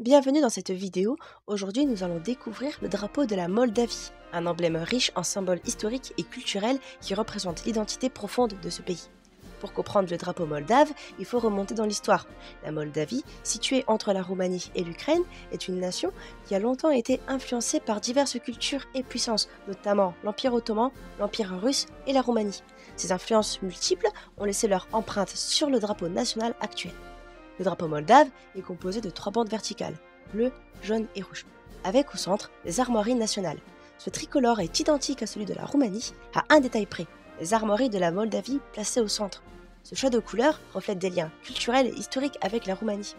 Bienvenue dans cette vidéo. Aujourd'hui, nous allons découvrir le drapeau de la Moldavie, un emblème riche en symboles historiques et culturels qui représente l'identité profonde de ce pays. Pour comprendre le drapeau moldave, il faut remonter dans l'histoire. La Moldavie, située entre la Roumanie et l'Ukraine, est une nation qui a longtemps été influencée par diverses cultures et puissances, notamment l'Empire ottoman, l'Empire russe et la Roumanie. Ces influences multiples ont laissé leur empreinte sur le drapeau national actuel. Le drapeau moldave est composé de 3 bandes verticales, bleu, jaune et rouge, avec au centre les armoiries nationales. Ce tricolore est identique à celui de la Roumanie, à un détail près, les armoiries de la Moldavie placées au centre. Ce choix de couleurs reflète des liens culturels et historiques avec la Roumanie.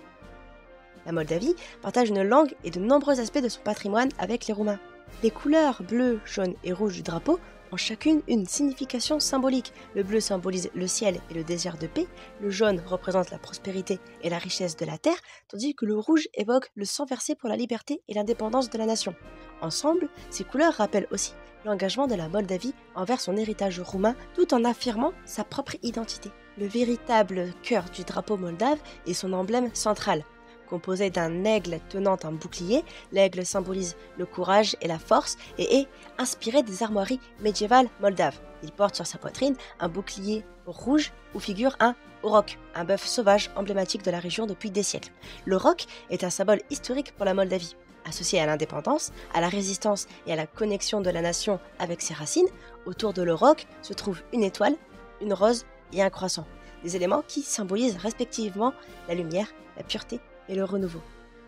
La Moldavie partage une langue et de nombreux aspects de son patrimoine avec les Roumains. Les couleurs bleu, jaune et rouge du drapeau ont chacune une signification symbolique. Le bleu symbolise le ciel et le désir de paix, le jaune représente la prospérité et la richesse de la terre, tandis que le rouge évoque le sang versé pour la liberté et l'indépendance de la nation. Ensemble, ces couleurs rappellent aussi l'engagement de la Moldavie envers son héritage roumain tout en affirmant sa propre identité. Le véritable cœur du drapeau moldave est son emblème central. Composé d'un aigle tenant un bouclier, l'aigle symbolise le courage et la force et est inspiré des armoiries médiévales moldaves. Il porte sur sa poitrine un bouclier rouge où figure un auroch, un bœuf sauvage emblématique de la région depuis des siècles. L'auroch est un symbole historique pour la Moldavie. Associé à l'indépendance, à la résistance et à la connexion de la nation avec ses racines, autour de l'auroch se trouve une étoile, une rose et un croissant. Des éléments qui symbolisent respectivement la lumière, la pureté et le renouveau.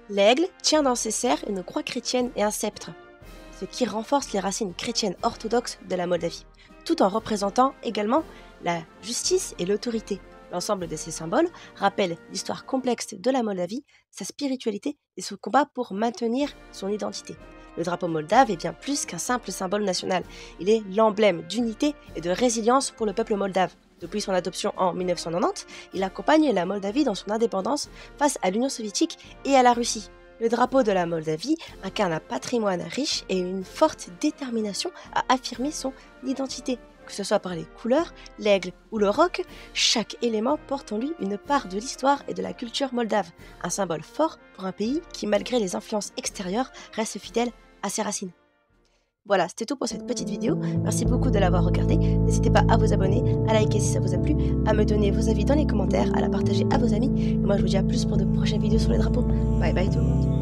L'aigle tient dans ses serres une croix chrétienne et un sceptre, ce qui renforce les racines chrétiennes orthodoxes de la Moldavie, tout en représentant également la justice et l'autorité. L'ensemble de ces symboles rappelle l'histoire complexe de la Moldavie, sa spiritualité et son combat pour maintenir son identité. Le drapeau moldave est bien plus qu'un simple symbole national. Il est l'emblème d'unité et de résilience pour le peuple moldave. Depuis son adoption en 1990, il accompagne la Moldavie dans son indépendance face à l'Union soviétique et à la Russie. Le drapeau de la Moldavie incarne un patrimoine riche et une forte détermination à affirmer son identité. Que ce soit par les couleurs, l'aigle ou le roc, chaque élément porte en lui une part de l'histoire et de la culture moldave. Un symbole fort pour un pays qui, malgré les influences extérieures, reste fidèle à ses racines. Voilà, c'était tout pour cette petite vidéo. Merci beaucoup de l'avoir regardée. N'hésitez pas à vous abonner, à liker si ça vous a plu, à me donner vos avis dans les commentaires, à la partager à vos amis. Et moi, je vous dis à plus pour de prochaines vidéos sur les drapeaux. Bye bye tout le monde.